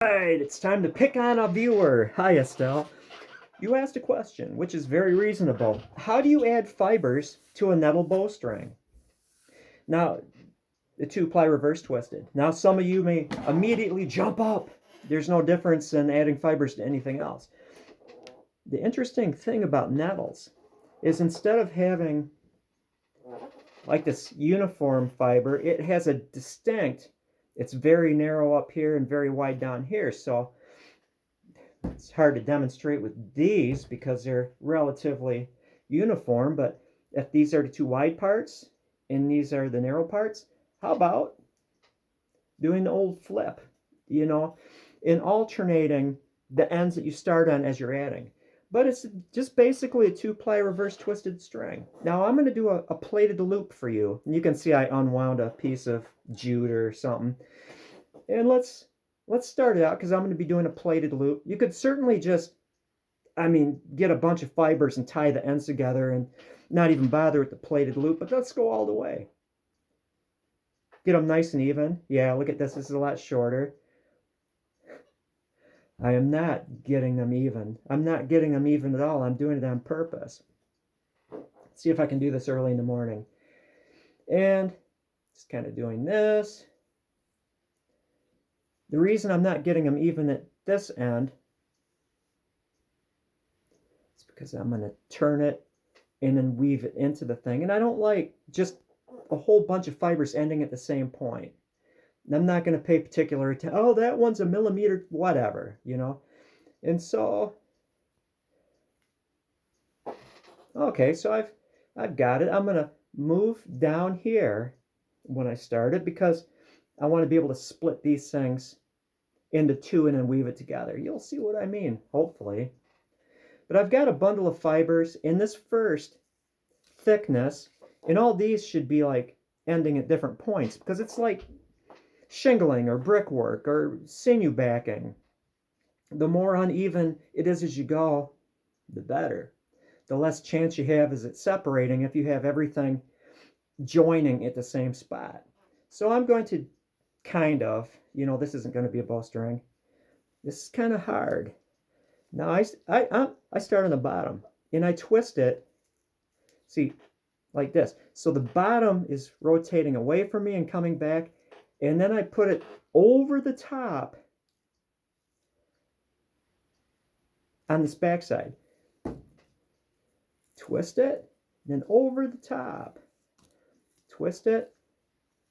Alright, it's time to pick on a viewer. Hi, Estelle. You asked a question, which is very reasonable. How do you add fibers to a nettle bowstring? Now, the two-ply reverse twisted. Now, some of you may immediately jump up. There's no difference in adding fibers to anything else. The interesting thing about nettles is instead of having like this uniform fiber, it has a distinct, it's very narrow up here and very wide down here. So it's hard to demonstrate with these because they're relatively uniform, but if these are the two wide parts and these are the narrow parts, how about doing the old flip, you know, and alternating the ends that you start on as you're adding. But it's just basically a two-ply reverse twisted string. Now I'm going to do a plated loop for you. And you can see I unwound a piece of jute or something. And let's start it out because I'm going to be doing a plated loop. You could certainly just, get a bunch of fibers and tie the ends together and not even bother with the plated loop, but let's go all the way. Get them nice and even. Yeah, look at this. This is a lot shorter. I am not getting them even. I'm not getting them even at all. I'm doing it on purpose. Let's see if I can do this early in the morning. And just kind of doing this. The reason I'm not getting them even at this end is because I'm going to turn it and then weave it into the thing. And I don't like just a whole bunch of fibers ending at the same point. I'm not going to pay particular attention. Oh, that one's a millimeter, whatever, you know. And so, okay, so I've got it. I'm going to move down here when I start it because I want to be able to split these things into two and then weave it together. You'll see what I mean, hopefully. But I've got a bundle of fibers in this first thickness, and all these should be like ending at different points because it's like shingling or brickwork or sinew backing. The more uneven it is as you go, the better. The less chance you have is it separating if you have everything joining at the same spot. So I'm going to this isn't going to be a bowstring. This is kind of hard. Now I start on the bottom and I twist it, see, like this. So the bottom is rotating away from me and coming back, and then I put it over the top on this backside. Twist it, then over the top. Twist it,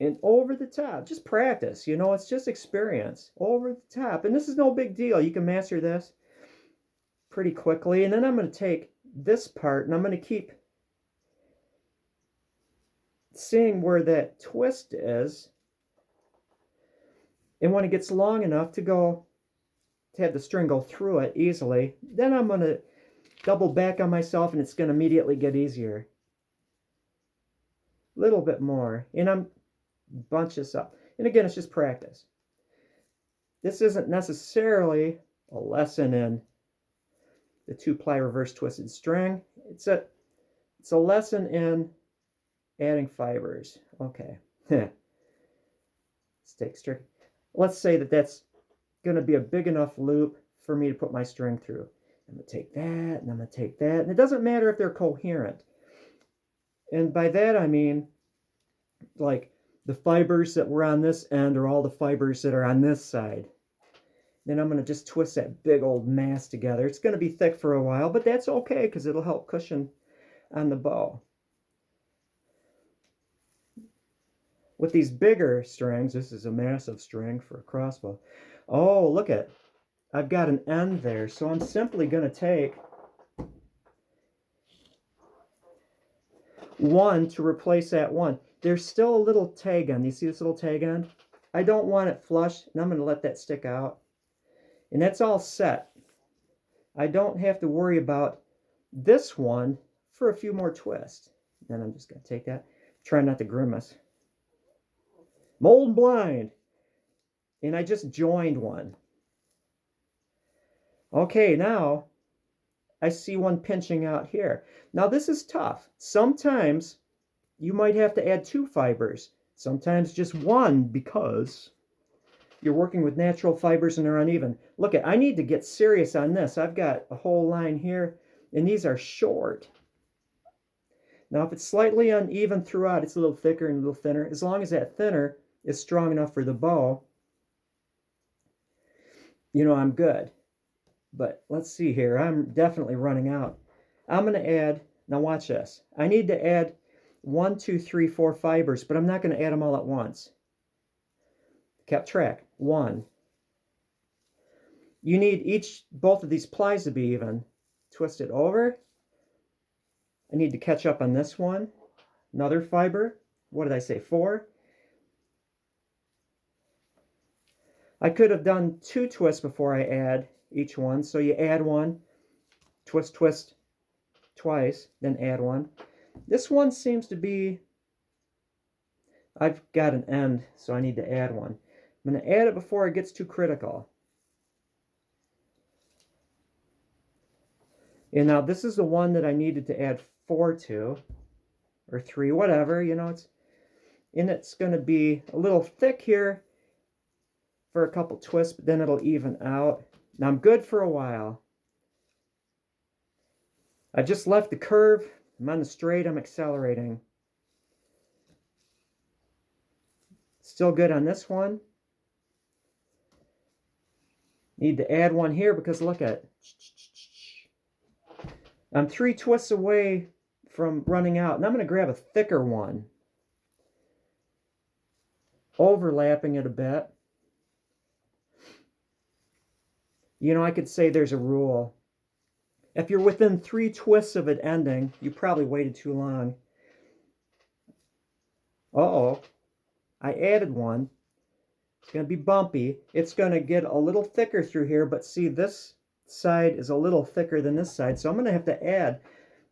and over the top. Just practice, it's just experience. Over the top. And this is no big deal. You can master this pretty quickly. And then I'm going to take this part and I'm going to keep seeing where that twist is. And when it gets long enough to have the string go through it easily, then I'm going to double back on myself and it's going to immediately get easier. A little bit more. And I'm bunch this up. And again, it's just practice. This isn't necessarily a lesson in the two-ply reverse twisted string. It's a lesson in adding fibers. Okay. Let's take string. Let's say that that's going to be a big enough loop for me to put my string through. I'm going to take that, and I'm going to take that. And it doesn't matter if they're coherent. And by that, I mean, like, the fibers that were on this end are all the fibers that are on this side. Then I'm going to just twist that big old mass together. It's going to be thick for a while, but that's okay because it'll help cushion on the bow. With these bigger strings, this is a massive string for a crossbow. Oh, look at it. I've got an end there, so I'm simply going to take one to replace that one. There's still a little tag end. You see this little tag end? I don't want it flush, and I'm going to let that stick out. And that's all set. I don't have to worry about this one for a few more twists. Then I'm just going to take that. Try not to grimace. Mold blind. And I just joined one. Okay, now I see one pinching out here. Now this is tough. Sometimes you might have to add two fibers. Sometimes just one because you're working with natural fibers and they're uneven. Look at, I need to get serious on this. I've got a whole line here, and these are short. Now, if it's slightly uneven throughout, it's a little thicker and a little thinner. As long as that thinner is strong enough for the bow, you know, I'm good. But let's see here. I'm definitely running out. I'm going to add, now watch this. I need to add 1, 2, 3, 4 fibers, but I'm not going to add them all at once. Kept track. 1. You need both of these plies to be even. Twist it over. I need to catch up on this one. Another fiber. What did I say? 4. I could have done 2 twists before I add each one. So you add 1, twist, twist twice, then add 1. This one seems to be, I've got an end, so I need to add 1. I'm going to add it before it gets too critical. And now this is the one that I needed to add 4 to, or 3, whatever, you know, it's going to be a little thick here for a couple twists, but then it'll even out. Now I'm good for a while. I just left the curve. I'm on the straight. I'm accelerating. Still good on this one. Need to add 1 here because look at it. I'm 3 twists away from running out. And I'm going to grab a thicker one. Overlapping it a bit. You know, I could say there's a rule. If you're within 3 twists of it ending, you probably waited too long. Uh-oh. I added 1. It's going to be bumpy. It's going to get a little thicker through here, but see, this side is a little thicker than this side, so I'm going to have to add.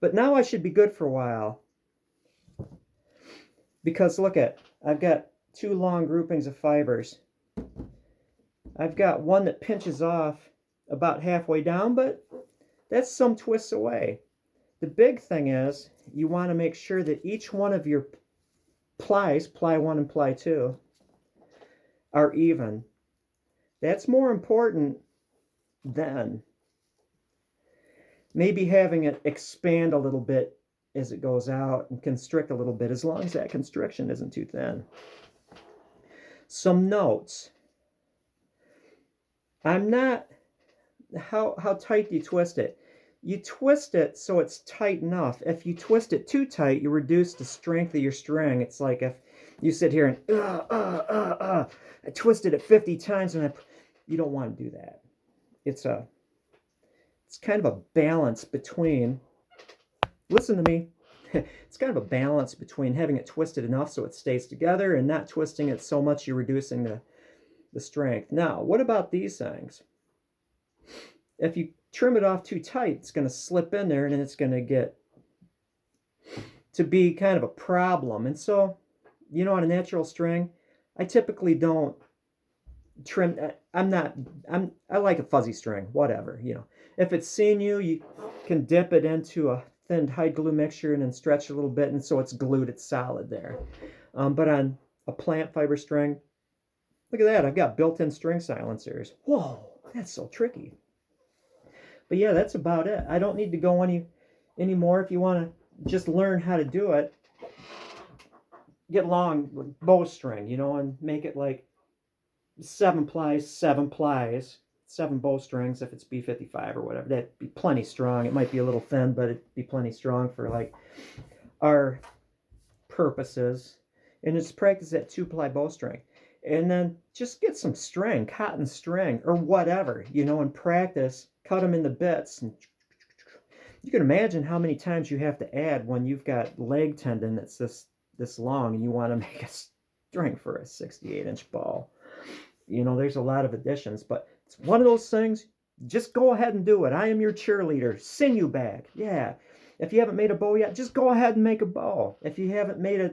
But now I should be good for a while. Because look at, I've got 2 long groupings of fibers. I've got one that pinches off about halfway down, but that's some twists away. The big thing is you want to make sure that each one of your plies, ply 1 and ply 2, are even. That's more important than maybe having it expand a little bit as it goes out and constrict a little bit, as long as that constriction isn't too thin. Some notes. I'm not, how tight do you twist it? You twist it so it's tight enough. If you twist it too tight, you reduce the strength of your string. It's like if you sit here and, I twisted it 50 times, and you don't want to do that. It's kind of a balance between, listen to me, it's kind of a balance between having it twisted enough so it stays together and not twisting it so much you're reducing the strength. Now, what about these things? If you trim it off too tight, it's going to slip in there and it's going to get to be kind of a problem. And so, you know, on a natural string, I typically don't trim. I like a fuzzy string, whatever, you know. If it's sinew, you can dip it into a thin hide glue mixture and then stretch it a little bit, and so it's glued, it's solid there. But on a plant fiber string, look at that, I've got built-in string silencers. Whoa, that's so tricky. But yeah, that's about it. I don't need to go any more. If you want to just learn how to do it, get long bowstring, you know, and make it like 7 plies, 7 plies, 7 bowstrings if it's B55 or whatever. That'd be plenty strong. It might be a little thin, but it'd be plenty strong for like our purposes. And just practice that 2-ply bowstring. And then just get some string, cotton string or whatever, you know, and practice. Cut them into bits. And you can imagine how many times you have to add when you've got leg tendon that's this long and you want to make a string for a 68-inch ball. You know, there's a lot of additions, but it's one of those things, just go ahead and do it. I am your cheerleader. Sinew bag. Yeah. If you haven't made a bow yet, just go ahead and make a bow. If you haven't made a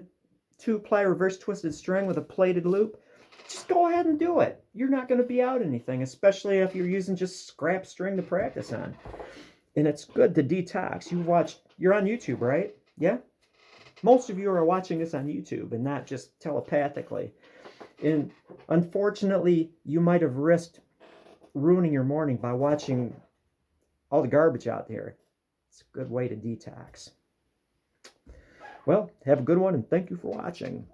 2-ply reverse twisted string with a plated loop, just go ahead and do it. You're not going to be out anything, especially if you're using just scrap string to practice on. And it's good to detox. You're on YouTube, right? Yeah? Most of you are watching this on YouTube and not just telepathically. And unfortunately, you might have risked ruining your morning by watching all the garbage out there. It's a good way to detox. Well, have a good one and thank you for watching.